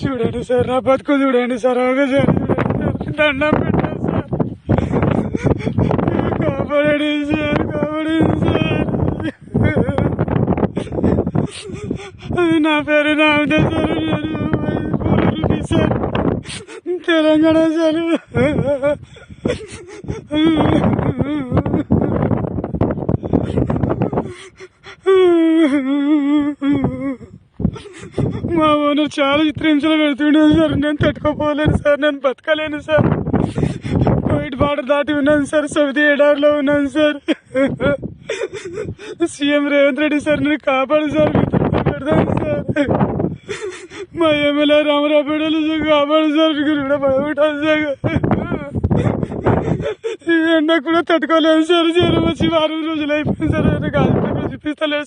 చూడండి సార్, నా బతుకు చూడండి సార్, ఒకసారి చూడండి సార్, దండం పెట్టండి సార్, కాపాడండి సార్, కాపాడండి సార్. అది నా పేరు నామదే సార్, నేను సార్, తెలంగాణ సార్. మా ఓనర్ చాలా చిత్రహింసలు పెడుతుండేది సార్, నేను తట్టుకోపోలేను సార్, నేను బతకలేను సార్. వైట్ బార్డర్ దాటి ఉన్నాను సార్, సౌదీ ఎడారిలో ఉన్నాను sir. CM Revanth Reddy sir, నేను కాపాడు సార్, మీకు పెడతాను సార్. మా ఎమ్మెల్యే రామరాపేటలో సార్ కాపాడు సార్, మీకు కూడా పడగొట్టాను సార్. ఈ ఎండ కూడా తట్టుకోలేదు సార్, జ్వరం వచ్చి 6 రోజులు అయిపోయింది సార్, నాకు హాస్పిటల్ చూపిస్తలేదు సార్.